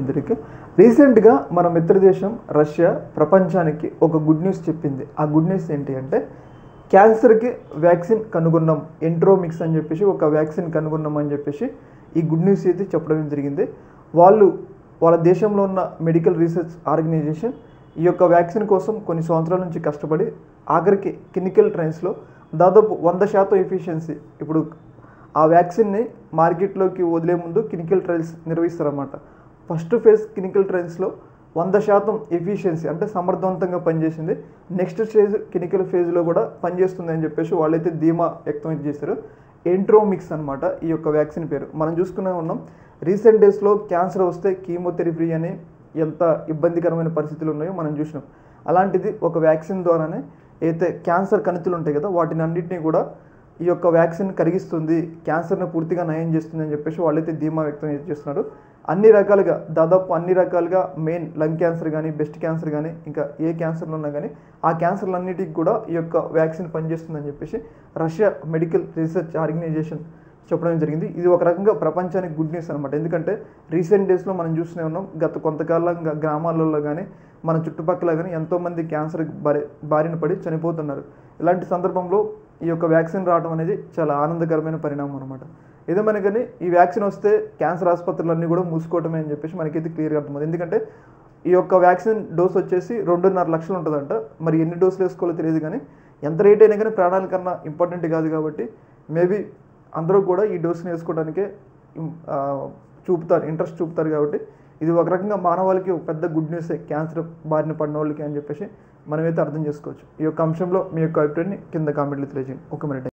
అందరికీ. రీసెంట్గా మన మిత్ర దేశం రష్యా ప్రపంచానికి ఒక గుడ్ న్యూస్ చెప్పింది. ఆ గుడ్ న్యూస్ ఏంటి అంటే క్యాన్సర్కి వ్యాక్సిన్ కనుగొన్నాం, ఎంట్రోమిక్స్ అని చెప్పేసి ఒక వ్యాక్సిన్ కనుగొన్నాం అని చెప్పేసి ఈ గుడ్ న్యూస్ అయితే చెప్పడం జరిగింది. వాళ్ళ దేశంలో ఉన్న మెడికల్ రీసెర్చ్ ఆర్గనైజేషన్ ఈ యొక్క వ్యాక్సిన్ కోసం కొన్ని సంవత్సరాల నుంచి కష్టపడి ఆఖరికి క్లినికల్ ట్రయల్స్లో దాదాపు 100% ఎఫిషియన్సీ, ఇప్పుడు ఆ వ్యాక్సిన్ని మార్కెట్లోకి వదిలే ముందు క్లినికల్ ట్రయల్స్ నిర్వహిస్తారన్నమాట. ఫస్ట్ ఫేజ్ క్లినికల్ ట్రయల్స్లో 100% ఎఫిషియన్సీ అంటే సమర్థవంతంగా పనిచేసింది. నెక్స్ట్ స్టేజ్ క్లినికల్ ఫేజ్లో కూడా పనిచేస్తుంది అని చెప్పేసి వాళ్ళైతే ధీమా వ్యక్తం చేశారు. ఎంట్రోమిక్స్ అనమాట ఈ యొక్క వ్యాక్సిన్ పేరు. మనం చూసుకునే ఉన్నాం, రీసెంట్ డేస్లో క్యాన్సర్ వస్తే కీమోథెరపీ అని ఎంత ఇబ్బందికరమైన పరిస్థితులు ఉన్నాయో మనం చూసినాం. అలాంటిది ఒక వ్యాక్సిన్ ద్వారానే అయితే క్యాన్సర్ కణితులు ఉంటాయి కదా, వాటిని అన్నింటినీ కూడా ఈ యొక్క వ్యాక్సిన్ కరిగిస్తుంది, క్యాన్సర్ని పూర్తిగా నయం చేస్తుంది అని చెప్పేసి వాళ్ళైతే ధీమా వ్యక్తం చేస్తున్నారు. అన్ని రకాలుగా దాదాపు అన్ని రకాలుగా మెయిన్ లంగ్ క్యాన్సర్ కానీ, బ్రెస్ట్ క్యాన్సర్ కానీ, ఇంకా ఏ క్యాన్సర్లు ఉన్నా కానీ ఆ క్యాన్సర్లన్నిటికీ కూడా ఈ యొక్క వ్యాక్సిన్ పనిచేస్తుందని చెప్పేసి రష్యా మెడికల్ రీసెర్చ్ ఆర్గనైజేషన్ చెప్పడం జరిగింది. ఇది ఒక రకంగా ప్రపంచానికి గుడ్ న్యూస్ అనమాట. ఎందుకంటే రీసెంట్ డేస్లో మనం చూస్తూనే ఉన్నాం, గత కొంతకాలంగా గ్రామాలలో కానీ మన చుట్టుపక్కల కానీ ఎంతోమంది క్యాన్సర్ బారిన పడి చనిపోతున్నారు. ఇలాంటి సందర్భంలో ఈ యొక్క వ్యాక్సిన్ రావడం అనేది చాలా ఆనందకరమైన పరిణామం అనమాట. ఏదేమైనా కానీ ఈ వ్యాక్సిన్ వస్తే క్యాన్సర్ ఆసుపత్రులన్నీ కూడా మూసుకోవటమే అని చెప్పేసి మనకైతే క్లియర్గా అర్థమవుతుంది. ఎందుకంటే ఈ యొక్క వ్యాక్సిన్ డోస్ వచ్చేసి 2.5 లక్షలు ఉంటుందంట. మరి ఎన్ని డోసులు వేసుకోవాలో తెలియదు, కానీ ఎంత రేట్ అయినా కానీ ప్రాణాల కన్నా ఇంపార్టెంట్ కాదు కాబట్టి మేబీ అందరూ కూడా ఈ డోస్ని వేసుకోవడానికే ఇంట్రెస్ట్ చూపుతారు. కాబట్టి ఇది ఒక రకంగా మానవాళికి ఒక పెద్ద గుడ్ న్యూసే, క్యాన్సర్ బారిన పడిన వాళ్ళకి అని చెప్పేసి మనమైతే అర్థం చేసుకోవచ్చు. ఈ యొక్క అంశంలో మీ యొక్క అభిప్రాయాన్ని కింద కామెంట్లు తెలియజేయండి. ఒక మినిట్.